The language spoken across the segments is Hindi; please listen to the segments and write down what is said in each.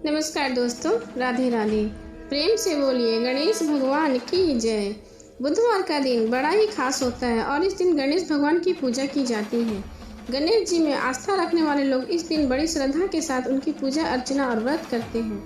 नमस्कार दोस्तों, राधे राधे। प्रेम से बोलिए गणेश भगवान की जय। बुधवार का दिन बड़ा ही खास होता है और इस दिन गणेश भगवान की पूजा की जाती है। गणेश जी में आस्था रखने वाले लोग इस दिन बड़ी श्रद्धा के साथ उनकी पूजा अर्चना और व्रत करते हैं।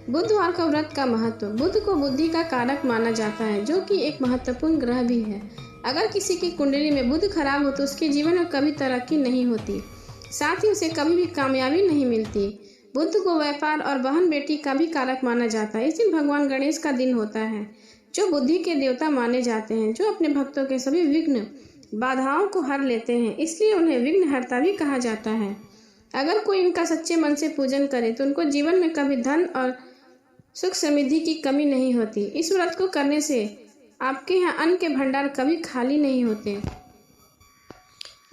बुधवार का व्रत का महत्व। बुध को बुद्धि का कारक माना जाता है, जो कि एक महत्वपूर्ण ग्रह भी है। अगर किसी की कुंडली में बुध खराब हो तो उसके जीवन में कभी तरक्की नहीं होती, साथ ही उसे कभी भी कामयाबी नहीं मिलती। बुध को व्यापार और बहन बेटी का भी कारक माना जाता है। इस दिन भगवान गणेश का दिन होता है, जो बुद्धि के देवता माने जाते हैं, जो अपने भक्तों के सभी विघ्न बाधाओं को हर लेते हैं, इसलिए उन्हें विघ्नहर्ता भी कहा जाता है। अगर कोई इनका सच्चे मन से पूजन करे तो उनको जीवन में कभी धन और सुख समृद्धि की कमी नहीं होती। इस व्रत को करने से आपके यहाँ अन्न के भंडार कभी खाली नहीं होते।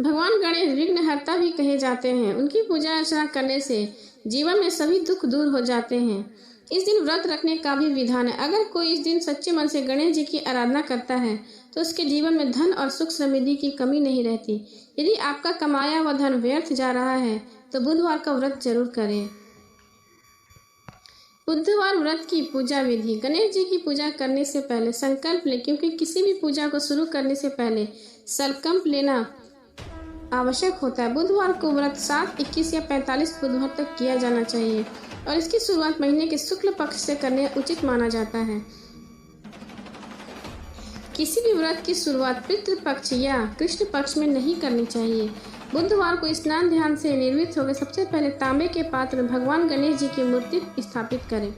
भगवान गणेश विघ्नहर्ता भी कहे जाते हैं। उनकी पूजा अर्चना करने से जीवन में सभी दुख दूर हो जाते हैं। इस दिन व्रत रखने का भी विधान है। अगर कोई इस दिन सच्चे मन से गणेश जी की आराधना करता है तो उसके जीवन में धन और सुख समृद्धि की कमी नहीं रहती। यदि आपका कमाया हुआ धन व्यर्थ जा रहा है तो बुधवार का व्रत जरूर करें। बुधवार व्रत की पूजा विधि। गणेश जी की पूजा करने से पहले संकल्प लें, क्योंकि किसी भी पूजा को शुरू करने से पहले संकल्प लेना आवश्यक होता है। बुधवार को व्रत 7, 21 या 45 बुधवार तक किया जाना चाहिए और इसकी शुरुआत महीने के शुक्ल पक्ष से करने उचित माना जाता है। किसी भी व्रत की शुरुआत पितृ पक्ष या कृष्ण पक्ष में नहीं करनी चाहिए। बुधवार को स्नान ध्यान से निर्वृत्त होकर सबसे पहले तांबे के पात्र में भगवान गणेश जी की मूर्ति स्थापित करें।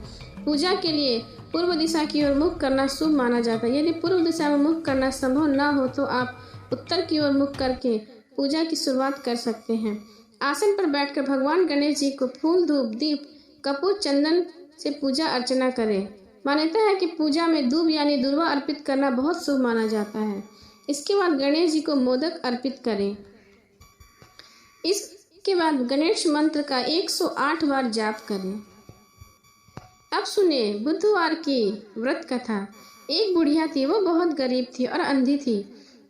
पूजा के लिए पूर्व दिशा की ओर मुख करना शुभ माना जाता है। यदि पूर्व दिशा में मुख करना संभव न हो तो आप उत्तर की ओर मुख करके पूजा की शुरुआत कर सकते हैं। आसन पर बैठकर भगवान गणेश जी को फूल, धूप, दीप, कपूर, चंदन से पूजा अर्चना करें। मान्यता है कि पूजा में दूब यानी दुर्वा अर्पित करना बहुत शुभ माना जाता है। इसके बाद गणेश जी को मोदक अर्पित करें। इसके बाद गणेश मंत्र का 108 बार जाप करें। अब सुने बुधवार की व्रत कथा। एक बुढ़िया थी, वो बहुत गरीब थी और अंधी थी।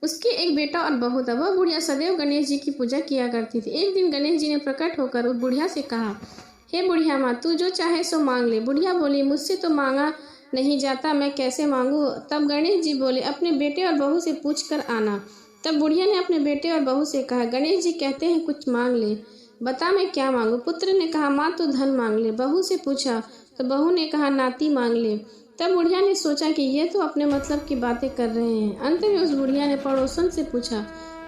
उसके एक बेटा और बहू था। वह बुढ़िया सदैव गणेश जी की पूजा किया करती थी। एक दिन गणेश जी ने प्रकट होकर उस बुढ़िया से कहा, हे बुढ़िया माँ, तू जो चाहे सो मांग ले। बुढ़िया बोली, मुझसे तो मांगा नहीं जाता, मैं कैसे मांगू। तब गणेश जी बोले, अपने बेटे और बहू से पूछ कर आना। तब बुढ़िया ने अपने बेटे और बहू से कहा, गणेश जी कहते हैं कुछ मांग ले, बता मैं क्या मांगू। पुत्र ने कहा, माँ तो धन मांग ले। बहू से पूछा तो बहू ने कहा, नाती मांग ले। तब बुढ़िया ने सोचा कि ये तो अपने मतलब की बातें कर रहे हैं। अंत में उस बुढ़िया ने पड़ोसन से पूछा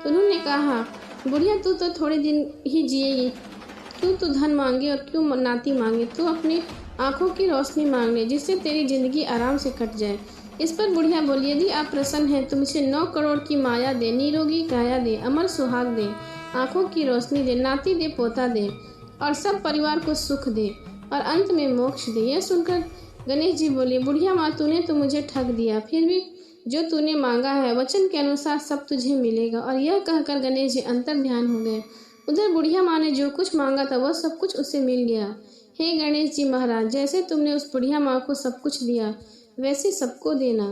तो उन्होंने कहा, बुढ़िया तू तो थोड़े दिन ही जिएगी, क्यों तू धन मांगे और क्यों नाती मांगे। तू अपनी आंखों की रोशनी मांग ले, जिससे तेरी जिंदगी आराम से कट जाए। इस पर बुढ़िया बोली, यदि आप प्रसन्न हैं तो मुझे 9 करोड़ की माया दे, निरोगी काया दे, अमर सुहाग दे, आंखों की रोशनी दे, नाती दे, पोता दे और सब परिवार को सुख दे और अंत में मोक्ष दे। यह सुनकर गणेश जी बोले, बुढ़िया माँ, तूने तो मुझे ठग दिया, फिर भी जो तूने मांगा है वचन के अनुसार सब तुझे मिलेगा। और यह कहकर गणेश जी अंतर ध्यान हो गए। उधर बुढ़िया माँ ने जो कुछ मांगा था वह सब कुछ उसे मिल गया। हे गणेश जी महाराज, जैसे तुमने उस बुढ़िया माँ को सब कुछ दिया वैसे सबको देना।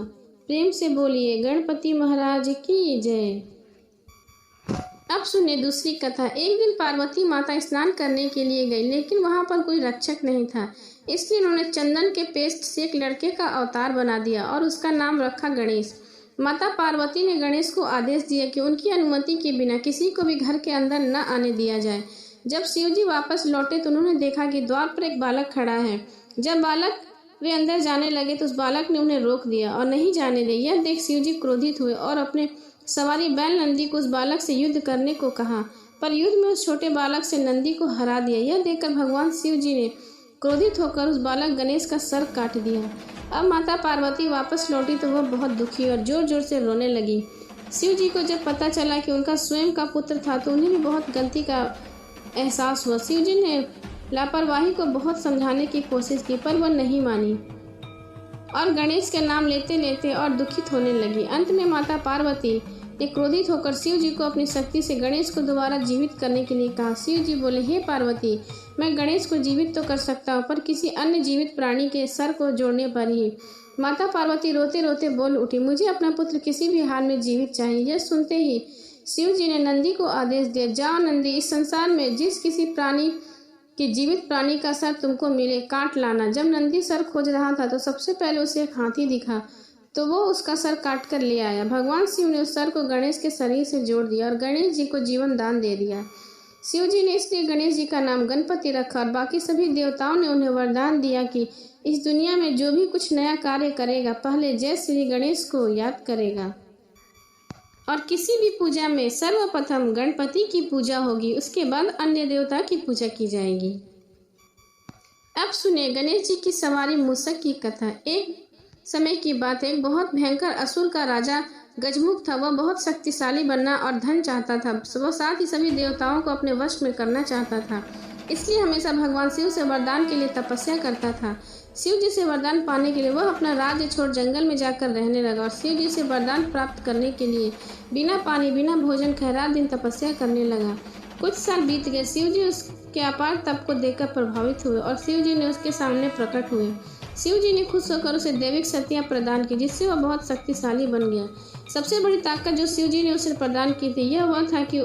प्रेम से बोलिए गणपति महाराज की जय। अब सुने दूसरी कथा। एक दिन पार्वती माता स्नान करने के लिए गई, लेकिन वहां पर कोई रक्षक नहीं था। इसलिए उन्होंने चंदन के पेस्ट से एक लड़के का अवतार बना दिया और उसका नाम रखा गणेश। माता पार्वती ने गणेश को आदेश दिया कि उनकी अनुमति के बिना किसी को भी घर के अंदर न आने दिया जाए। जब शिवजी वापस लौटे तो उन्होंने देखा कि द्वार पर एक बालक खड़ा है। जब बालक वे अंदर जाने लगे तो उस बालक ने उन्हें रोक दिया और नहीं जाने दे। यह देख शिवजी क्रोधित हुए और अपने सवारी बैल नंदी को उस बालक से युद्ध करने को कहा, पर युद्ध में उस छोटे बालक से नंदी को हरा दिया। यह देखकर भगवान शिव जी ने क्रोधित होकर उस बालक गणेश का सर काट दिया। अब माता पार्वती वापस लौटी तो वह बहुत दुखी और जोर जोर से रोने लगी। शिव जी को जब पता चला कि उनका स्वयं का पुत्र था तो उन्हें भी बहुत गलती का एहसास हुआ। शिव जी ने लापरवाही को बहुत समझाने की कोशिश की, पर वह नहीं मानी और गणेश के नाम लेते लेते और दुखित होने लगी। अंत में माता पार्वती ने क्रोधित होकर शिव जी को अपनी शक्ति से गणेश को दोबारा जीवित करने के लिए कहा। शिव जी बोले, हे पार्वती, मैं गणेश को जीवित तो कर सकता हूँ, पर किसी अन्य जीवित प्राणी के सर को जोड़ने पर ही। माता पार्वती रोते रोते बोल उठी, मुझे अपना पुत्र किसी भी हाल में जीवित चाहिए। यह सुनते ही शिव जी ने नंदी को आदेश दिया, जाओ नंदी, इस संसार में जिस किसी प्राणी कि जीवित प्राणी का सर तुमको मिले, काट लाना। जब नंदी सर खोज रहा था तो सबसे पहले उसे एक हाथी दिखा, तो वो उसका सर काट कर ले आया। भगवान शिव ने उस सर को गणेश के शरीर से जोड़ दिया और गणेश जी को जीवन दान दे दिया। शिव जी ने इसलिए गणेश जी का नाम गणपति रखा और बाकी सभी देवताओं ने उन्हें वरदान दिया कि इस दुनिया में जो भी कुछ नया कार्य करेगा पहले जय श्री गणेश को याद करेगा, और किसी भी पूजा में सर्वप्रथम गणपति की पूजा होगी, उसके बाद अन्य देवता की पूजा की जाएगी। अब सुने गणेश जी की सवारी मूषक की कथा। एक समय की बात है, एक बहुत भयंकर असुर का राजा गजमुख था। वह बहुत शक्तिशाली बनना और धन चाहता था। वह साथ ही सभी देवताओं को अपने वश में करना चाहता था, इसलिए हमेशा भगवान शिव से वरदान के लिए तपस्या करता था। शिव जी से वरदान पाने के लिए वह अपना राज्य छोड़ जंगल में जाकर रहने लगा और शिव जी से वरदान प्राप्त करने के लिए बिना पानी बिना भोजन खाए रात दिन तपस्या करने लगा। कुछ साल बीत गए। शिव जी उसके अपार तप को देखकर प्रभावित हुए और शिव जी ने उसके सामने प्रकट हुए। शिव जी ने खुश होकर उसे दैविक शक्तियाँ प्रदान की, जिससे वह बहुत शक्तिशाली बन गया। सबसे बड़ी ताकत जो शिव जी ने उसे प्रदान की थी यह वह था कि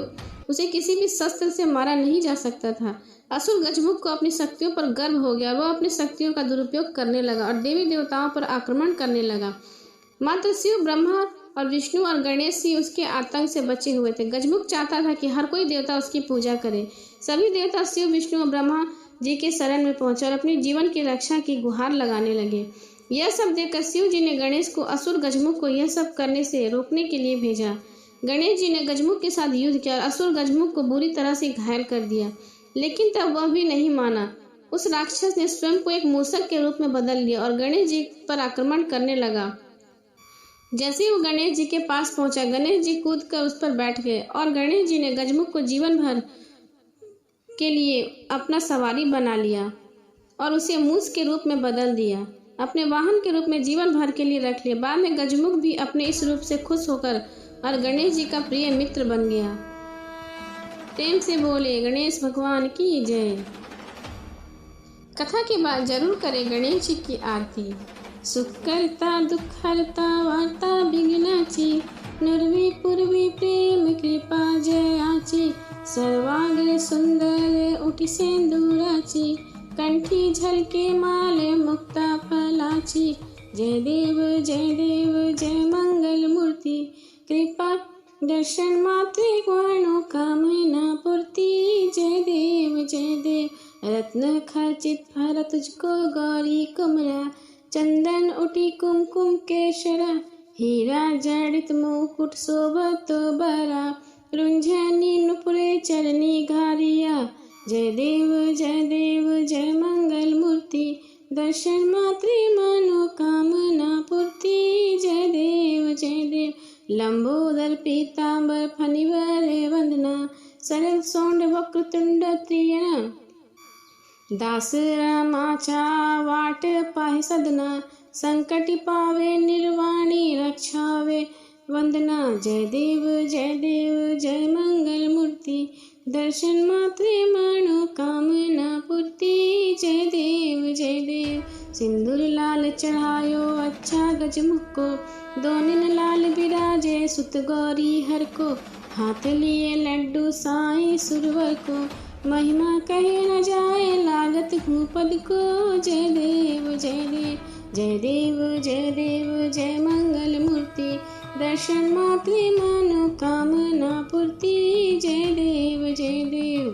उसे किसी भी शस्त्र से मारा नहीं जा सकता था। असुर गजमुख को अपनी शक्तियों पर गर्व हो गया और वह अपनी शक्तियों का दुरुपयोग करने लगा और देवी देवताओं पर आक्रमण करने लगा। मात्र शिव, ब्रह्मा और विष्णु और गणेश ही उसके आतंक से बचे हुए थे। गजमुख चाहता था कि हर कोई देवता उसकी पूजा करे। सभी देवता शिव, विष्णु और ब्रह्मा जी के शरण में पहुंचे और अपने जीवन की रक्षा की गुहार लगाने लगे। यह सब देखकर शिव जी ने गणेश को असुर गजमुख को यह सब करने से रोकने के लिए भेजा। गणेश जी ने गजमुख के साथ युद्ध किया और असुर गजमुख को बुरी तरह से घायल कर दिया, लेकिन तब वह भी नहीं माना। उस राक्षस ने स्वयं को एक मूषक के रूप में बदल लिया और गणेश जी पर आक्रमण करने लगा। जैसे ही वो गणेश जी के पास पहुंचा, गणेश जी कूदकर उस पर बैठ गए और गणेश जी ने गजमुख को जीवन भर के लिए अपना सवारी बना लिया और उसे मूस के रूप में बदल दिया, अपने वाहन के रूप में जीवन भर के लिए रख लिया। बाद में गजमुख भी अपने इस रूप से खुश होकर और गणेश जी का प्रिय मित्र बन गया। प्रेम से बोले गणेश भगवान की जय। कथा के बाद जरूर करें गणेश जी की आरती। सुख करता दुख हरता वार्ता विघ्नाची, नुरवी पूर्वी प्रेम कृपा जयाची, सर्वांग सुंदर उठी सिंदूराची, कंठी झलके माल मुक्ता फलाची, जय देव जय मंगल मूर्ति, कृपा दर्शन मात्रे मनोकामना पूर्ति, जय देव रत्न खचित फर तुझको गौरी कुमरा, चंदन उठी कुमकुम केशरा, हीरा जड़ित मुकुट शोभतो बरा, रुंझनी नुपुरे चरनी घारिया, जय देव जय मंगल मूर्ति, दर्शन मात्रे मनोकामना पूर्ति, जय देव लंबोदर पीतांबर फणिवरे वंदना, सरल सोंड वक्रतुंड त्रियना, दास रामाचा वाट पाहि सदना, संकटि पावे निर्वाणी रक्षावे वंदना, जय देव जय मंगल मूर्ति, दर्शन मात्रे मनोकामना पूर्ति, जय देव सिंदूर लाल चढ़ायो अच्छा गजमुख को, दोनिन लाल बिराजे सुत गौरी हर को, हाथ लिए लड्डू साईं सुरवर को, महिमा कहे न जाए लागत भूपद को, जय देव जय मंगल मूर्ति, दर्शन मात्रे मनोकामना पूर्ति, जय देव।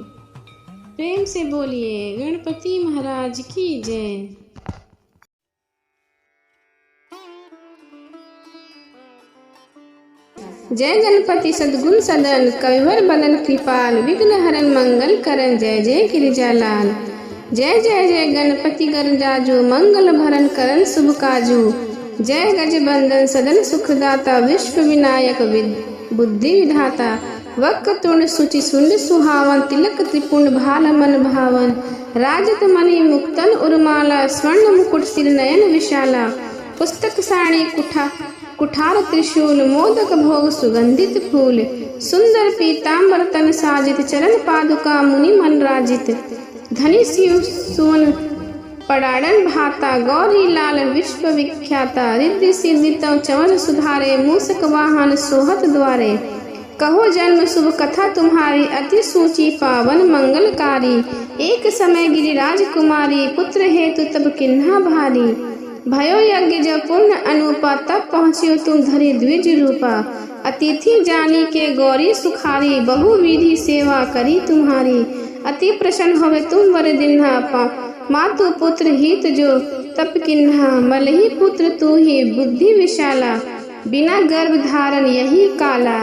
प्रेम से बोलिए गणपति महाराज की जय। जय गणपति सद्गुण सदन, कविवर बदन कृपाल, विघ्न हरन मंगल करन, जय गिरिजालाल। जय गणपति गणराजू, मंगल भरन करन शुभ काजू, जय गजबंदन सदन सुखदाता, विश्व विनायक बुद्धि विधाता, वक्रतुंड सुचि सुंड सुहावन, तिलक त्रिपुंड भाल मन भावन, राजत मणि मुक्तन उर्माला, स्वर्ण मुकुट सिर नयन विशाला, पुस्तक साणी कुठार त्रिशूल, मोदक भोग सुगंधित फूल, सुंदर पीतांबर तन साजित, चरण पादुका मुनि मन राजित, धनी शिव सुवन पड़ाड़न भाता, गौरी लाल विश्व विख्याता, रिद्धि सिद्धि तव चवन सुधारे, मूषक वाहन सोहत द्वारे, कहो जन्म शुभ कथा तुम्हारी, अति सूची पावन मंगलकारी, एक समय गिरिराज कुमारी, पुत्र हेतु तब किन्हा भारी। भयो यज्ञ जब पूर्ण अनुपा, तब पहुँचियो तुम धरे द्विज रूपा। अतिथि जानी के गौरी सुखारी, बहु विधि सेवा करी तुम्हारी। अति प्रसन्न होवे तुम वर दिन्हा, मातु पुत्र हित जो तप किन्हा। मलही पुत्र तू ही बुद्धि विशाला, बिना गर्भ धारण यही काला।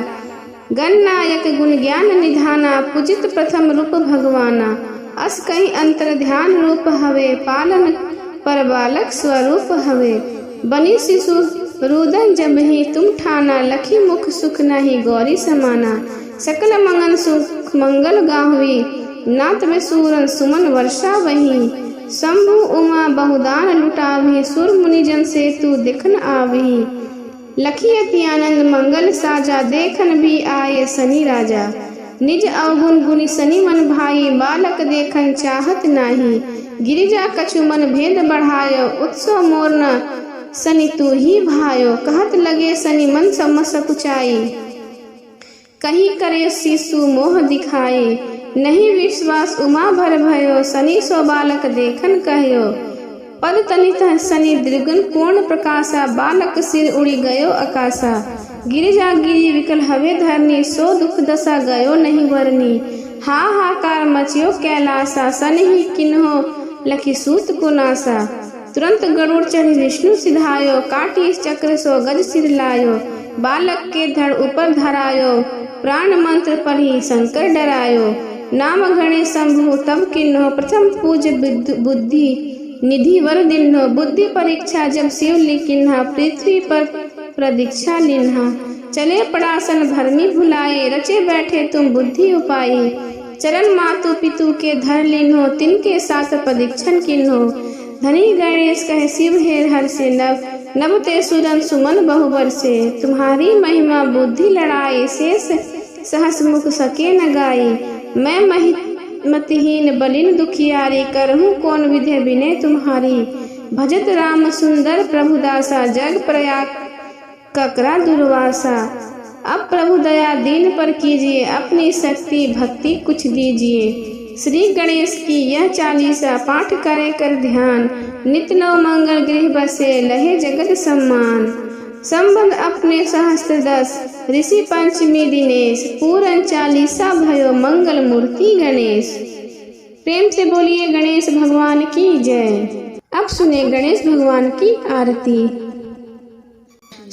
गणनायक गुण ज्ञान निधाना, पूजित प्रथम रूप भगवाना। अस कहीं अंतर ध्यान रूप हवे, पालन पर बालक स्वरूप हवे। बनी शिशु रुदन जब ही तुम ठाना, लखी मुख सुख नहीं गौरी समाना। सकल मंगल सुख मंगल गाहुई, नात में सूरन सुमन वर्षा वही। शंभु उमा बहुदान लुटावी, सुर मुनिजन से तू दिखन आवी। लखी अति आनंद मंगल साजा, देखन भी आए सनी राजा। निज अवगुण गुनी सनी मन भाई, बालक देखन चाहत नाही। गिरिजा कछु मन भेद बढ़ायो, उत्सव मोरन सनी तू ही भायो। कहत लगे सनी मन सम सकुचाई, कहीं करे शिशु मोह दिखाए। नहीं विश्वास उमा भर भयो, सनी सो बालक देखन कहो। पद तनित सनी द्विगुण पूर्ण प्रकाशा, बालक सिर उड़ी गयो आकाशा। गिरिजा गिरी विकल हवे धरनी, सो दुख दशा गयो नहीं वरनी। हाहाकार मचियो कैलासा, सन ही किन्हो लखी सूत को नासा। तुरंत गरुड़ चढ़ी विष्णु सिधायो, काटी चक्र सो गज सिर लायो। बालक के धड़ ऊपर धरायो, प्राण मंत्र पढ़ी शंकर डरायो। नाम गणे शंभु तब किन्हो, प्रथम पूज बुद्धि निधि वर दिन्हो। बुद्धि परीक्षा जब शिव लिखिन्हा, पृथ्वी पर प्रदीक्षा लिन्हा। चले पड़ासन भरमी भुलाए, रचे बैठे तुम बुद्धि उपाई। चरण मातु पितु के धर लिन्हो, तिनके साथ प्रदीक्षण किन्हो। धनी गणेश कहे शिव हे हर से, नव नव ते सुरन सुमन बहुबर से। तुम्हारी महिमा बुद्धि लड़ाई, शेष सहस मुख सके न गाई। मैं मतिहीन बलिन दुखियारी, करहूँ कौन विधि विनय तुम्हारी। भजत राम सुंदर प्रभुदासा, जग प्रयाग ककरा दुर्वासा। अब प्रभु दया दीन पर कीजिए, अपनी शक्ति भक्ति कुछ दीजिए। श्री गणेश की यह चालीसा, पाठ करे कर ध्यान। नित्य नव मंगल गृह बसे, लहे जगत सम्मान। संबंध अपने सहस्त्र दस, ऋषि पंचमी दिनेश। पूरन चालीसा भयो मंगल मूर्ति गणेश। प्रेम से बोलिए गणेश भगवान की जय। अब सुने गणेश भगवान की आरती।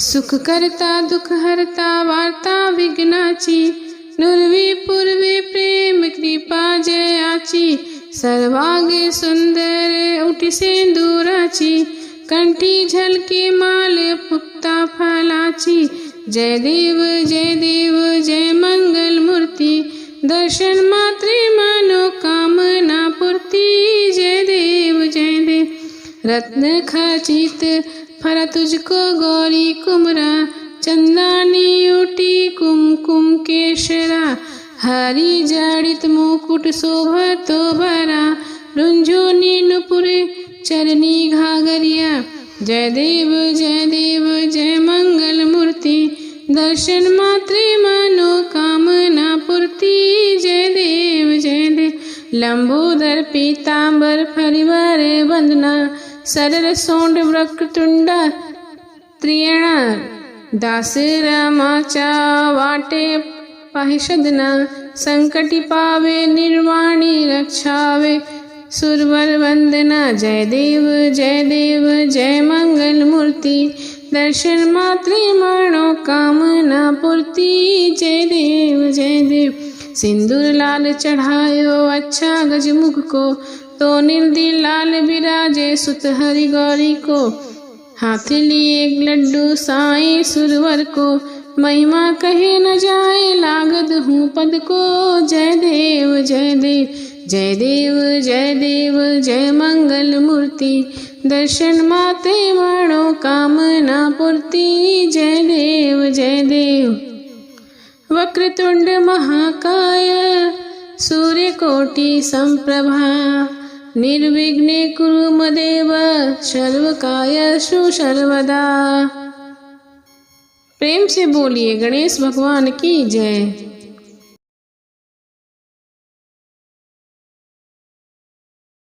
सुख करता दुख हरता, वार्ता विघ्नाची। नुरवी पूर्वे प्रेम कृपा जयाची। सर्वांगे सुंदर उठी सिंदूराची। कंठी झलके माल पुक्ता फलाची। जय देव जय मंगल मूर्ति। दर्शन मात्रे मनोकामना पूर्ति। जय देव रत्न खचित फल तुझको गौरी कुमरा। चंदानी उटी कुमकुम केशरा। हरि जड़ित मुकुट शोभतो भरा। रुंझुनी नुपुरे चरनी घाघरिया। जय देव जय मंगल मूर्ति। दर्शन मात्रे मनोकामना पूर्ति। जय देव लंबोदर पीतांबर परिवार वंदना। सरल सोंड वक्रतुंड त्रियणा। दास रामाचा वाटे पाहिषदना। संकटि पावे निर्वाणी रक्षावे। सुरवर वंदना। जय देव जय मंगल मूर्ति। दर्शन मात्रे मनोकामना पूर्ति। जय देव सिंदूर लाल चढ़ायो अच्छा गजमुख को। तो निर्दिल लाल विराजे सुत हरि गौरी को। हाथ लिए एक लड्डू साई सुरवर को। महिमा कहे न जाए लागद हूँ पद को। जय देव जय मंगल मूर्ति। दर्शन माते मनोकामना पूर्ति। जय देव वक्रतुंड महाकाय। सूर्यकोटि संप्रभा। निर्विघ्ने कुरु मदेव। सर्वकार्येषु सर्वदा। प्रेम से बोलिए गणेश भगवान की जय।